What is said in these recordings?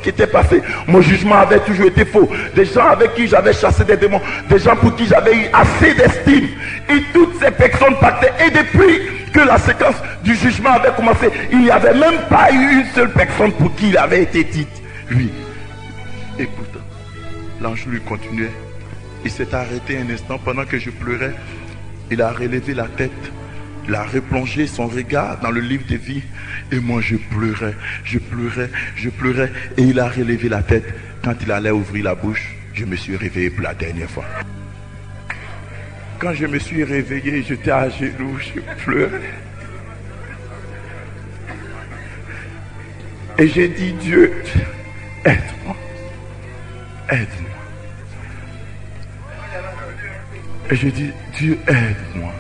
qui étaient passés, mon jugement avait toujours été faux. Des gens avec qui j'avais chassé des démons, des gens pour qui j'avais eu assez d'estime. Et toutes ces personnes partaient. Et depuis que la séquence du jugement avait commencé, il n'y avait même pas eu une seule personne pour qui il avait été dit, lui. Et pourtant, l'ange lui continuait. Il s'est arrêté un instant pendant que je pleurais. Il a relevé la tête. Il a replongé son regard dans le livre de vie. Et moi je pleurais, je pleurais, je pleurais. Et il a relevé la tête. Quand il allait ouvrir la bouche, je me suis réveillé pour la dernière fois. Quand je me suis réveillé, j'étais à genoux, je pleurais. Et j'ai dit, Dieu, aide-moi. Aide-moi. Et j'ai dit, Dieu, aide-moi.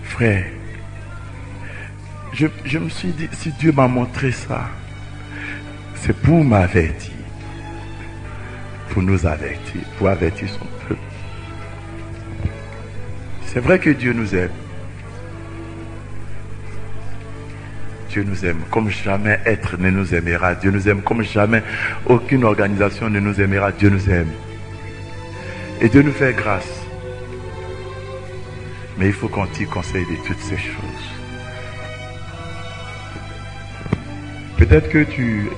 Frère, je me suis dit, si Dieu m'a montré ça, c'est pour m'avertir, pour nous avertir, pour avertir son peuple. C'est vrai que Dieu nous aime. Dieu nous aime comme jamais être ne nous aimera. Dieu nous aime comme jamais aucune organisation ne nous aimera. Dieu nous aime. Et Dieu nous fait grâce. Mais il faut qu'on tire conseil de toutes ces choses. Peut-être que tu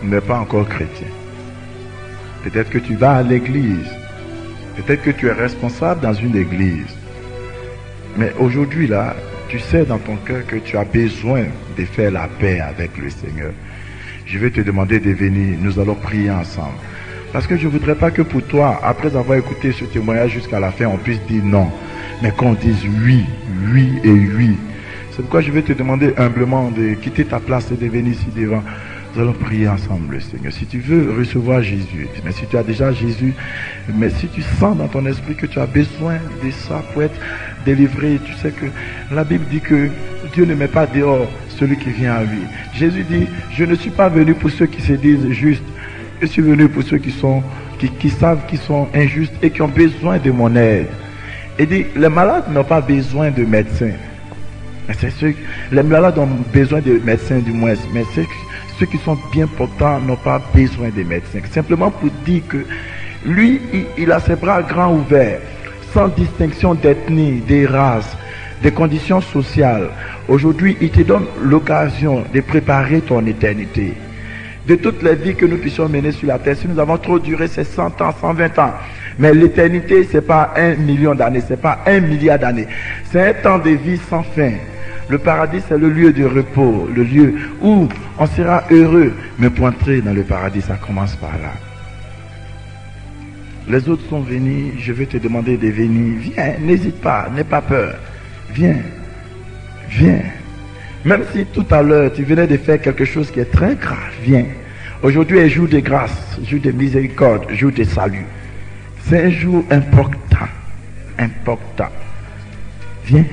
n'es pas encore chrétien. Peut-être que tu vas à l'église. Peut-être que tu es responsable dans une église. Mais aujourd'hui là, tu sais dans ton cœur que tu as besoin de faire la paix avec le Seigneur. Je vais te demander de venir. Nous allons prier ensemble. Parce que je ne voudrais pas que pour toi, après avoir écouté ce témoignage jusqu'à la fin, on puisse dire non. Mais qu'on dise oui, oui et oui. C'est pourquoi je vais te demander humblement de quitter ta place et de venir ici devant. Nous allons prier ensemble, Seigneur. Si tu veux recevoir Jésus, mais si tu as déjà Jésus, mais si tu sens dans ton esprit que tu as besoin de ça pour être délivré, tu sais que la Bible dit que Dieu ne met pas dehors celui qui vient à lui. Jésus dit, je ne suis pas venu pour ceux qui se disent justes, je suis venu pour ceux qui savent qu'ils sont injustes et qui ont besoin de mon aide. Il dit, les malades n'ont pas besoin de médecins. Les malades ont besoin de médecins du moins, mais ceux qui sont bien portants n'ont pas besoin de médecins. Simplement pour dire que lui, il a ses bras grands ouverts, sans distinction d'ethnie, des races, des conditions sociales. Aujourd'hui, il te donne l'occasion de préparer ton éternité. De toutes les vies que nous puissions mener sur la terre, si nous avons trop duré, c'est 100 ans, 120 ans. Mais l'éternité, c'est pas 1 million d'années, c'est pas 1 milliard d'années. C'est un temps de vie sans fin. Le paradis, c'est le lieu de repos, le lieu où on sera heureux. Mais pour entrer dans le paradis, ça commence par là. Les autres sont venus, je vais te demander de venir. Viens, n'hésite pas, n'aie pas peur. Viens, viens. Même si tout à l'heure, tu venais de faire quelque chose qui est très grave, viens. Aujourd'hui est jour de grâce, jour de miséricorde, jour de salut. C'est un jour important, important. Viens.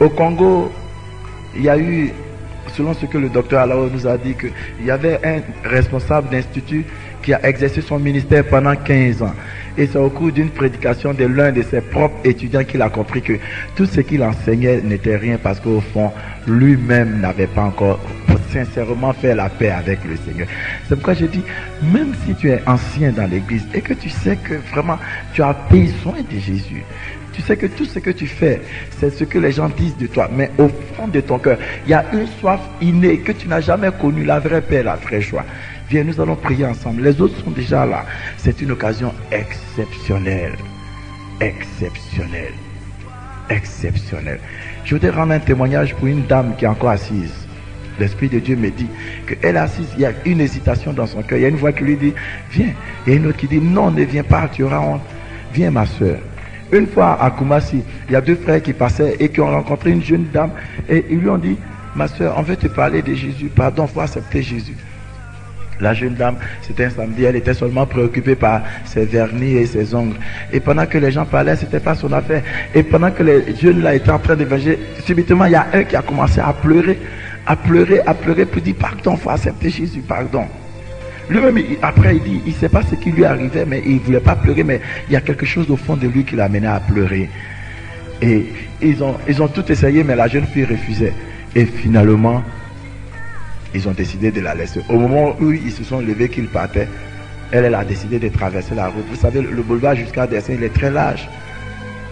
Au Congo, il y a eu, selon ce que le docteur Alao nous a dit, qu'il y avait un responsable d'institut qui a exercé son ministère pendant 15 ans. Et c'est au cours d'une prédication de l'un de ses propres étudiants qu'il a compris que tout ce qu'il enseignait n'était rien parce qu'au fond, lui-même n'avait pas encore sincèrement fait la paix avec le Seigneur. C'est pourquoi je dis, même si tu es ancien dans l'église et que tu sais que vraiment tu as besoin de Jésus, tu sais que tout ce que tu fais, c'est ce que les gens disent de toi, mais au fond de ton cœur, il y a une soif innée que tu n'as jamais connue, la vraie paix, la vraie joie. Viens, nous allons prier ensemble. Les autres sont déjà là. C'est une occasion exceptionnelle. Exceptionnelle. Exceptionnelle. Je voudrais rendre un témoignage pour une dame qui est encore assise. L'Esprit de Dieu me dit qu'elle est assise, il y a une hésitation dans son cœur. Il y a une voix qui lui dit, viens. Il y a une autre qui dit, non, ne viens pas, tu auras honte. Viens, ma soeur. Une fois à Koumassi, il y a deux frères qui passaient et qui ont rencontré une jeune dame et ils lui ont dit, ma soeur, on veut te parler de Jésus. Pardon, il faut accepter Jésus. La jeune dame, c'était un samedi, elle était seulement préoccupée par ses vernis et ses ongles. Et pendant que les gens parlaient, c'était pas son affaire. Et pendant que les jeunes là étaient en train d'évangéliser, subitement, il y a un qui a commencé à pleurer, pour dire, pardon, il faut accepter Jésus, pardon. Lui-même, après, il dit, il ne sait pas ce qui lui arrivait, mais il ne voulait pas pleurer, mais il y a quelque chose au fond de lui qui l'a amené à pleurer. Et ils ont tout essayé, mais la jeune fille refusait. Et finalement, ils ont décidé de la laisser. Au moment où ils se sont levés, qu'ils partaient, elle a décidé de traverser la route. Vous savez, le boulevard jusqu'à Dessin, il est très large.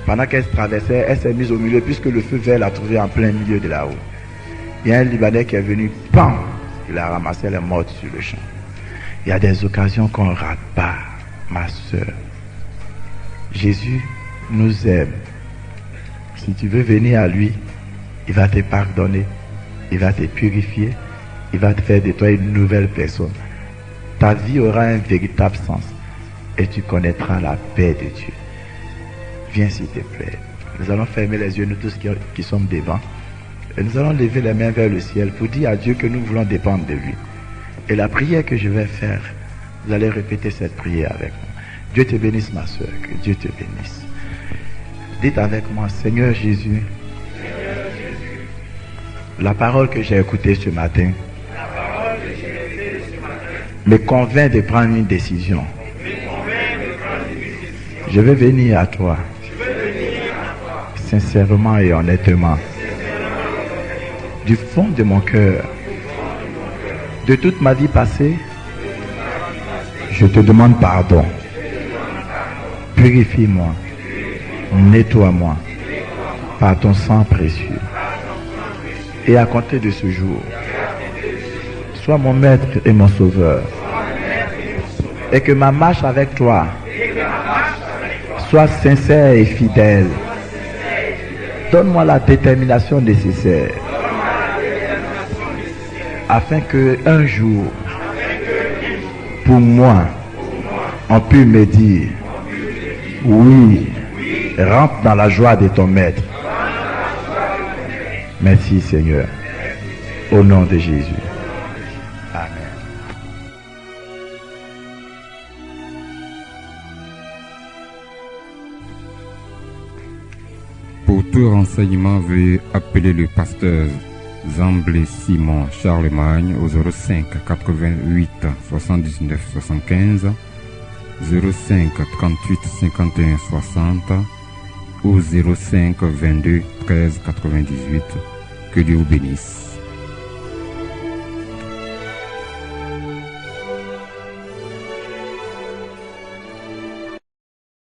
Pendant qu'elle traversait, elle s'est mise au milieu, puisque le feu vert l'a trouvée en plein milieu de la route. Il y a un Libanais qui est venu, bam, il l'a ramassée, elle est morte sur le champ. Il y a des occasions qu'on ne rate pas, ma soeur. Jésus nous aime. Si tu veux venir à lui, il va te pardonner, il va te purifier, il va te faire de toi une nouvelle personne. Ta vie aura un véritable sens et tu connaîtras la paix de Dieu. Viens s'il te plaît. Nous allons fermer les yeux, nous tous qui sommes devant. Et nous allons lever les mains vers le ciel pour dire à Dieu que nous voulons dépendre de lui. Et la prière que je vais faire, vous allez répéter cette prière avec moi. Dieu te bénisse ma soeur, que Dieu te bénisse. Dites avec moi, Seigneur Jésus, la parole que j'ai écoutée ce matin me convainc de prendre une décision. Je vais venir à toi, sincèrement et honnêtement, du fond de mon cœur, de toute ma vie passée, je te demande pardon. Purifie-moi, nettoie-moi par ton sang précieux. Et à compter de ce jour, sois mon maître et mon sauveur. Et que ma marche avec toi soit sincère et fidèle. Donne-moi la détermination nécessaire afin que un jour, pour moi, on puisse me dire, oui, rentre dans la joie de ton maître. Merci Seigneur. Au nom de Jésus. Amen. Pour tout renseignement, veuillez appeler le pasteur Zamblé Simon Charlemagne au 05 88 79 75, 05 38 51 60 ou 05 22 13 98. Que Dieu vous bénisse.